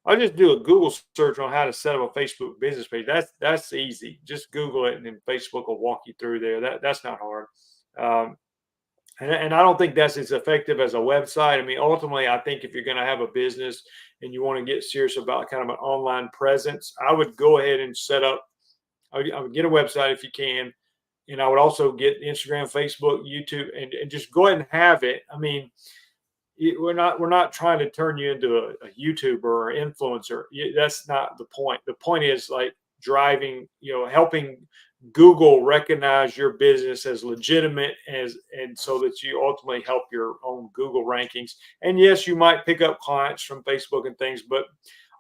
I just do a Google search on how to set up a Facebook business page. That's easy. Just Google it, and then Facebook will walk you through there. That's not hard. Um, and I don't think that's as effective as a website. I mean, ultimately, I think if you're going to have a business and you want to get serious about kind of an online presence, I would go ahead and set up. I would get a website if you can, and I would also get Instagram, Facebook, YouTube, and just go ahead and have it. I mean, we're not trying to turn you into a YouTuber or influencer. That's not the point. The point is like driving, helping Google recognize your business as legitimate and so that you ultimately help your own Google rankings. And yes, you might pick up clients from Facebook and things, but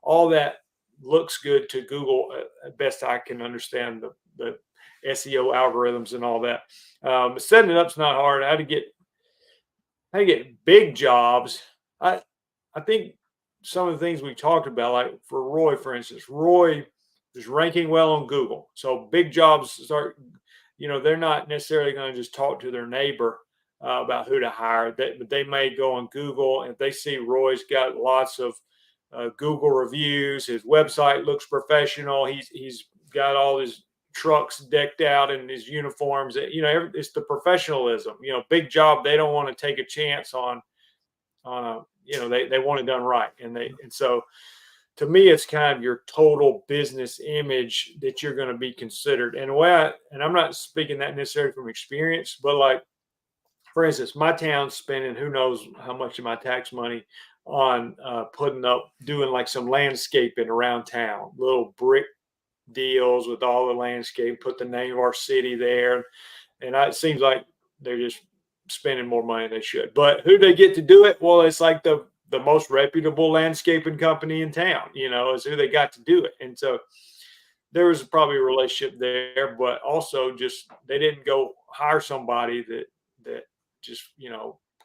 all that looks good to Google. Best I can understand the SEO algorithms and all that. Setting it up's not hard. How to get big jobs. I think some of the things we talked about, like for Roy, for instance, Roy is ranking well on Google. So big jobs start, they're not necessarily going to just talk to their neighbor about who to hire. But they may go on Google, and if they see Roy's got lots of Google reviews, his website looks professional. He's got all his trucks decked out in his uniforms. It's the professionalism. Big job. They don't want to take a chance on a. They want it done right, and so to me, it's kind of your total business image that you're going to be considered. And I'm not speaking that necessarily from experience, but like, for instance, my town's spending who knows how much of my tax money on doing like some landscaping around town, little brick deals with all the landscape, put the name of our city there. And it seems like they're just spending more money than they should. But who they get to do it? Well, it's like the most reputable landscaping company in town, is who they got to do it. And so there was probably a relationship there, but also just they didn't go hire somebody that just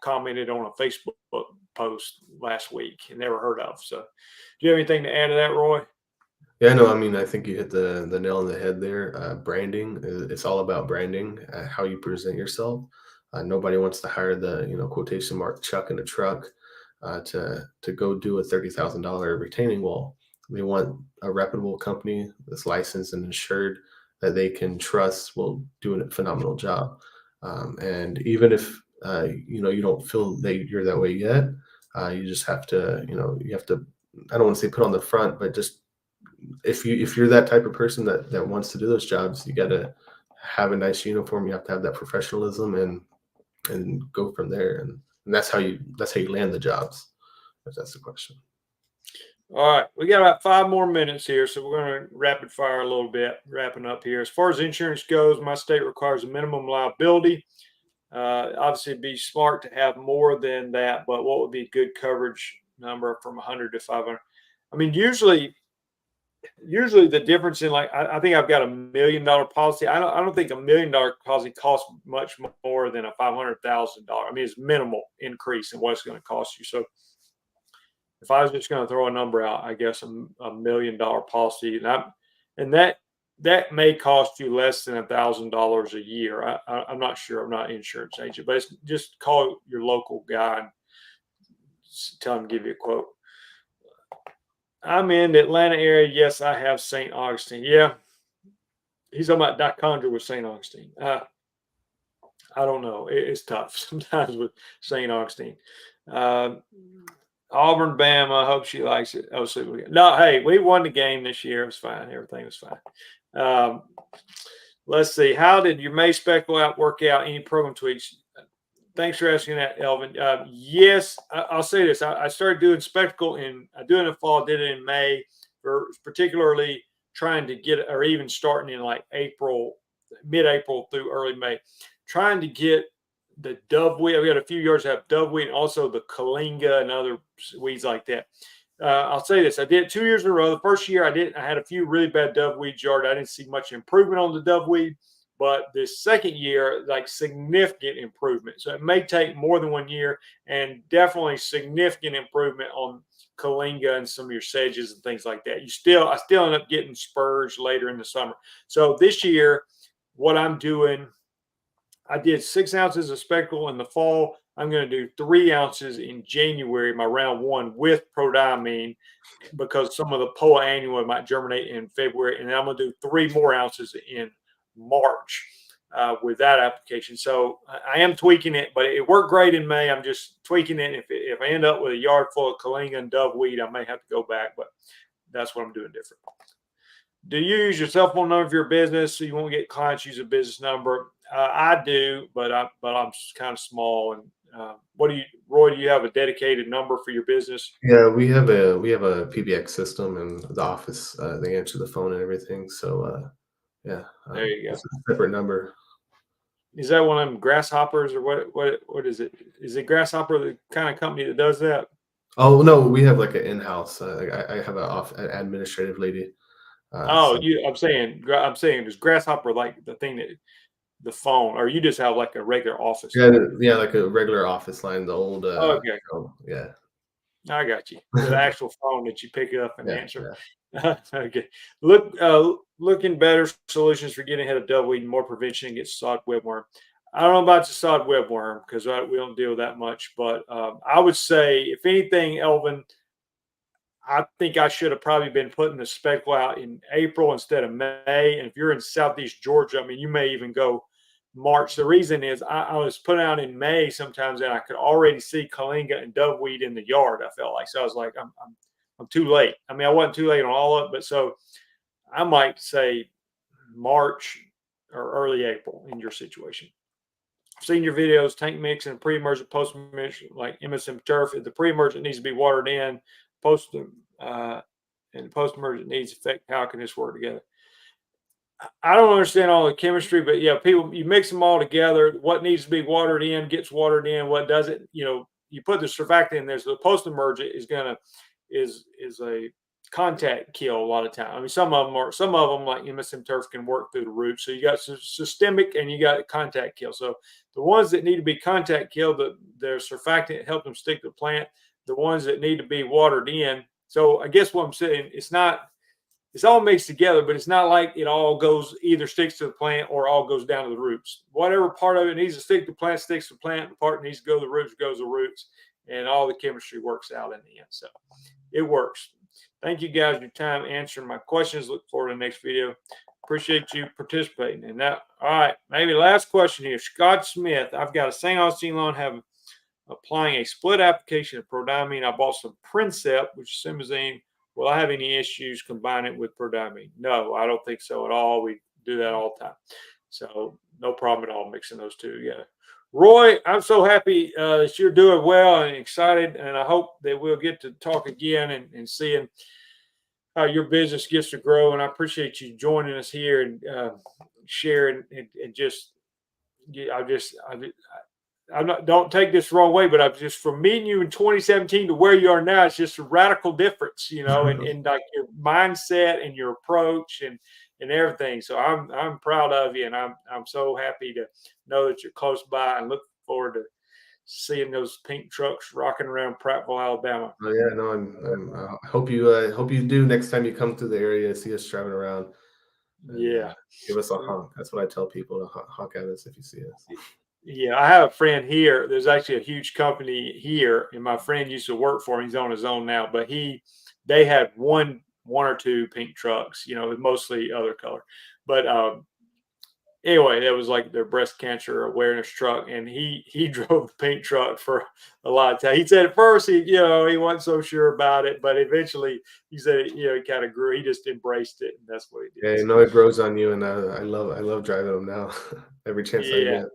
commented on a Facebook post last week and never heard of. So do you have anything to add to that, Roy? Yeah, no, I mean, I think you hit the nail on the head there. Branding, it's all about branding, how you present yourself. Nobody wants to hire the, quotation mark Chuck in a truck to go do a $30,000 retaining wall. They want a reputable company that's licensed and insured that they can trust will do a phenomenal job. And even if you don't feel that you're that way yet, you just have to, you have to. I don't want to say put on the front, but just if you're that type of person that wants to do those jobs, you got to have a nice uniform. You have to have that professionalism and go from there. And that's how you land the jobs. If that's the question. All right, we got about 5 more minutes here, so we're going to rapid fire a little bit, wrapping up here. As far as insurance goes, my state requires a minimum liability. Obviously, it'd be smart to have more than that, but what would be a good coverage number from 100 to 500? I mean, usually the difference in, like, I think I've got $1 million policy. I don't think $1 million policy costs much more than a $500,000. I mean, it's minimal increase in what it's going to cost you. So if I was just going to throw a number out, I guess $1 million policy, and that may cost you less than $1,000 a year. I'm not sure. I'm not an insurance agent, but it's just call your local guy and tell him to give you a quote. I'm in the Atlanta area. Yes, I have St. Augustine. Yeah, he's talking about dichondra with St. Augustine. I don't know. It's tough sometimes with St. Augustine. Auburn, Bama. I hope she likes it. Oh, so no, hey, we won the game this year. It was fine. Everything was fine. Let's see. How did your May speckle out work out? Any program tweaks? Thanks for asking that, Elvin. Yes, I'll say this. I started doing spectacle I do it in the fall, did it in May, for particularly trying to get, or even starting in like April, mid-April through early May, trying to get the dove weed. I've got a few yards that have dove weed and also the kalinga and other weeds like that. I'll say this. I did it 2 years in a row. The first year I had a few really bad dove weed yard. I didn't see much improvement on the dove weed. But this second year, like, significant improvement. So it may take more than 1 year, and definitely significant improvement on kalinga and some of your sedges and things like that. I still end up getting spurs later in the summer. So this year, what I'm doing, I did 6 ounces of speckle in the fall. I'm going to do 3 ounces in January, my round 1, with prodiamine, because some of the poa annua might germinate in February, and then I'm going to do 3 more ounces in March with that application. So I am tweaking it, but it worked great in May. I'm just tweaking it. If I end up with a yard full of kalinga and dove weed, I may have to go back, but that's what I'm doing different. Do you use your cell phone number for your business so you won't get clients use a business number? I do, but I'm kind of small. And Roy? Do you have a dedicated number for your business? Yeah, we have a PBX system in the office. They answer the phone and everything. So yeah, There you go. it's a separate number. Is that one of them grasshoppers, or what is it? Is it Grasshopper the kind of company that does that? Oh no, we have like an in-house. I have an administrative lady. Oh, So I'm saying does Grasshopper like the thing that the phone, or you just have like a regular office yeah, line? yeah, like a regular office line. The old Okay, yeah, I got you. The actual phone that you pick up and yeah, answer. yeah. Okay. Looking better solutions for getting ahead of dove and more prevention against sod webworm. I don't know about the sod webworm because we don't deal with that much, but I would say, if anything, Elvin, I think I should have probably been putting the speckle out in April instead of May. And if you're in Southeast Georgia, I mean, you may even go March. The reason is I was put out in May sometimes, and I could already see kalinga and doveweed in the yard. I felt like, so I was like, I'm too late. I mean, I wasn't too late on all of it, but so I might say March or early April in your situation. I've seen your videos, tank mix and pre-emergent, post-emergent, like MSM turf. If the pre-emergent needs to be watered in, post and post-emergent needs effect, how can this work together? I don't understand all the chemistry, but yeah, people, you mix them all together. What needs to be watered in gets watered in. What doesn't, you put the surfactant in there. So the post-emergent is a contact kill a lot of time. I mean, some of them like MSM turf can work through the roots. So you got systemic and you got contact kill. So the ones that need to be contact killed, their surfactant help them stick to the plant. The ones that need to be watered in. So I guess what I'm saying, it's all mixed together, but it's not like it all goes, either sticks to the plant or all goes down to the roots. Whatever part of it needs to stick to the plant sticks to the plant. The part that needs to go to the roots goes to the roots, and all the chemistry works out in the end. So it works. Thank you guys for your time answering my questions. Look forward to the next video. Appreciate you participating. And that, all right, maybe last question here. Scott Smith, I've got a St. Augustine loan, have applying a split application of prodiamine. I bought some Princep, which is simazine. Will I have any issues combining it with prodiamine? No, I don't think so at all. We do that all the time. So no problem at all mixing those two together. Roy, I'm so happy that you're doing well and excited, and I hope that we'll get to talk again and seeing how your business gets to grow. And I appreciate you joining us here and sharing and just, I'm not, don't take this the wrong way, but I've just, from meeting you in 2017 to where you are now, it's just a radical difference, you know, in like your mindset and your approach and everything. So I'm proud of you, and I'm so happy to know that you're close by, and look forward to seeing those pink trucks rocking around Prattville, Alabama. Oh yeah, no, I hope you do next time you come to the area, see us driving around, and Yeah. give us a honk. That's what I tell people, to honk at us if you see us. Yeah, I have a friend here. There's actually a huge company here, and my friend used to work for him. He's on his own now, but they had one or two pink trucks, you know, mostly other color. But anyway, that was like their breast cancer awareness truck, and he drove the pink truck for a lot of time. He said at first he wasn't so sure about it, but eventually he said he kind of grew. He just embraced it, and that's what he did. Yeah, you know, it grows on you, and I love driving them now. Every chance I Yeah. get.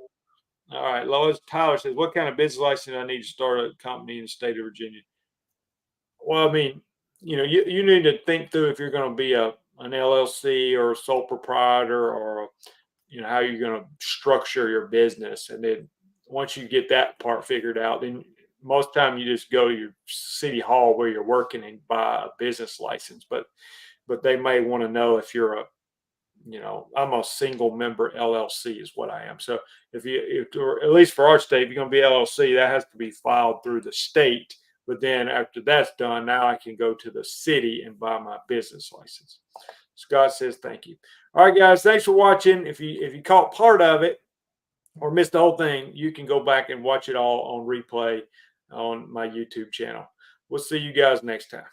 All right. Lois Tyler says, what kind of business license do I need to start a company in the state of Virginia? Well, I mean, you need to think through if you're going to be an LLC or a sole proprietor, or how you're going to structure your business. And then once you get that part figured out, then most time you just go to your city hall where you're working and buy a business license. But they may want to know if you're I'm a single member LLC is what I am. So or at least for our state, if you're going to be LLC, that has to be filed through the state. But then after that's done, now I can go to the city and buy my business license. Scott says, thank you. All right, guys, thanks for watching. If you caught part of it or missed the whole thing, you can go back and watch it all on replay on my YouTube channel. We'll see you guys next time.